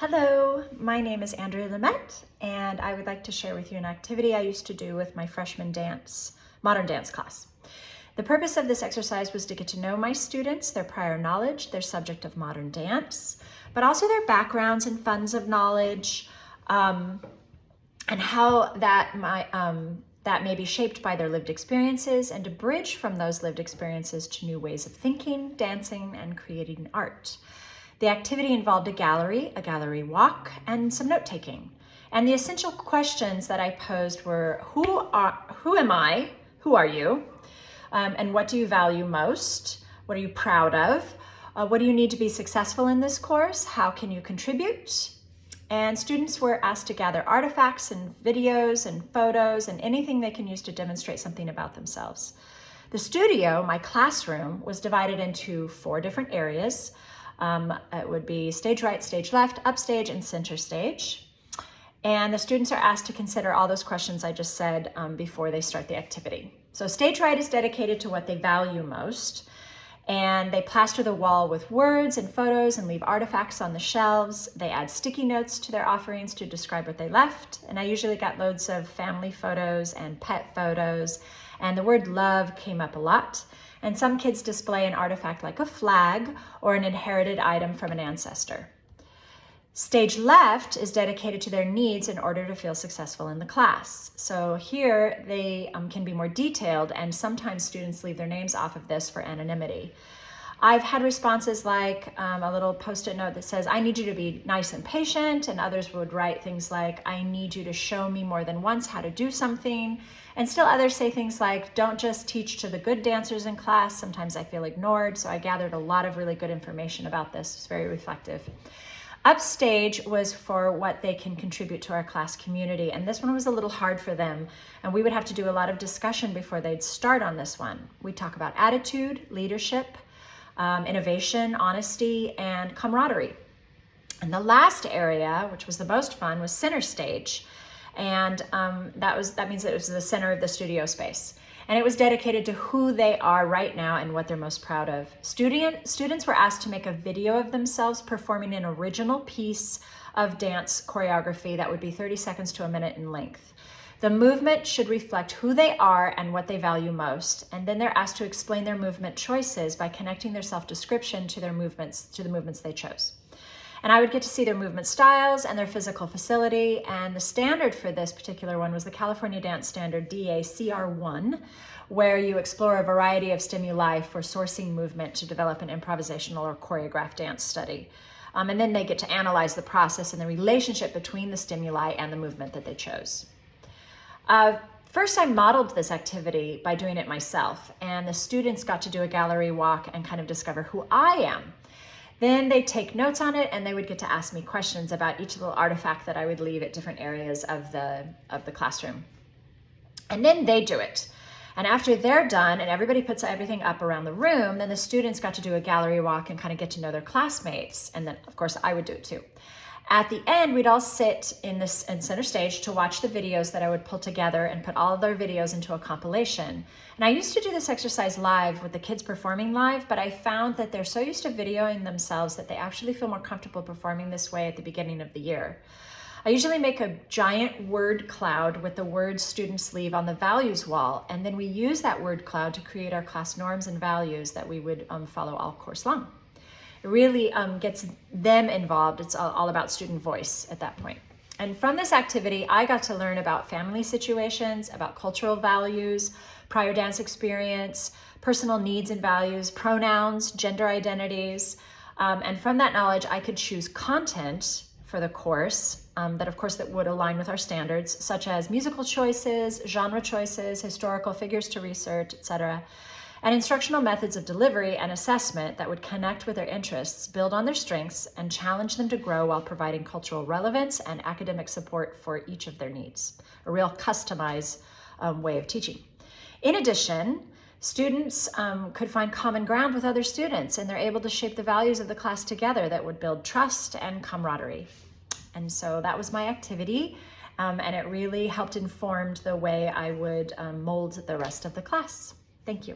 Hello, my name is Andrea Lamette, and I would like to share with you an activity I used to do with my freshman modern dance class. The purpose of this exercise was to get to know my students, their prior knowledge, their subject of modern dance, but also their backgrounds and funds of knowledge, and how that may be shaped by their lived experiences, and to bridge from those lived experiences to new ways of thinking, dancing, and creating art. The activity involved a gallery walk, and some note-taking. And the essential questions that I posed were, who am I? Who are you? And what do you value most? What are you proud of? What do you need to be successful in this course? How can you contribute? And students were asked to gather artifacts and videos and photos and anything they can use to demonstrate something about themselves. The studio, my classroom, was divided into 4 different areas. It would be stage right, stage left, upstage, and center stage. And the students are asked to consider all those questions I just said before they start the activity. So stage right is dedicated to what they value most. And they plaster the wall with words and photos and leave artifacts on the shelves. They add sticky notes to their offerings to describe what they left. And I usually got loads of family photos and pet photos. And the word love came up a lot. And some kids display an artifact like a flag or an inherited item from an ancestor. Stage left is dedicated to their needs in order to feel successful in the class. So here they can be more detailed, and sometimes students leave their names off of this for anonymity. I've had responses like a little post-it note that says, I need you to be nice and patient, and others would write things like, I need you to show me more than once how to do something. And still others say things like, don't just teach to the good dancers in class. Sometimes I feel ignored, so I gathered a lot of really good information about this. It's very reflective. Upstage was for what they can contribute to our class community, and this one was a little hard for them, and we would have to do a lot of discussion before they'd start on this one. We talk about attitude, leadership, innovation, honesty, and camaraderie. And the last area, which was the most fun, was center stage. And that means that it was the center of the studio space. And it was dedicated to who they are right now and what they're most proud of. Students were asked to make a video of themselves performing an original piece of dance choreography that would be 30 seconds to a minute in length. The movement should reflect who they are and what they value most. And then they're asked to explain their movement choices by connecting their self-description to the movements they chose. And I would get to see their movement styles and their physical facility. And the standard for this particular one was the California Dance Standard DA-CR1, where you explore a variety of stimuli for sourcing movement to develop an improvisational or choreographed dance study. And then they get to analyze the process and the relationship between the stimuli and the movement that they chose. First, I modeled this activity by doing it myself, and the students got to do a gallery walk and kind of discover who I am. Then they'd take notes on it, and they would get to ask me questions about each little artifact that I would leave at different areas of the classroom. And then they do it. And after they're done and everybody puts everything up around the room, then the students got to do a gallery walk and kind of get to know their classmates. And then, of course, I would do it too. At the end, we'd all sit in center stage to watch the videos that I would pull together and put all of their videos into a compilation. And I used to do this exercise live with the kids performing live, but I found that they're so used to videoing themselves that they actually feel more comfortable performing this way at the beginning of the year. I usually make a giant word cloud with the words students leave on the values wall, and then we use that word cloud to create our class norms and values that we would follow all course long. It really gets them involved. It's all about student voice at that point. And from this activity, I got to learn about family situations, about cultural values, prior dance experience, personal needs and values, pronouns, gender identities. And from that knowledge, I could choose content for the course that would align with our standards, such as musical choices, genre choices, historical figures to research, etc., and instructional methods of delivery and assessment that would connect with their interests, build on their strengths, and challenge them to grow while providing cultural relevance and academic support for each of their needs. A real customized way of teaching. In addition, students could find common ground with other students, and they're able to shape the values of the class together that would build trust and camaraderie. And so that was my activity, and it really helped inform the way I would mold the rest of the class. Thank you.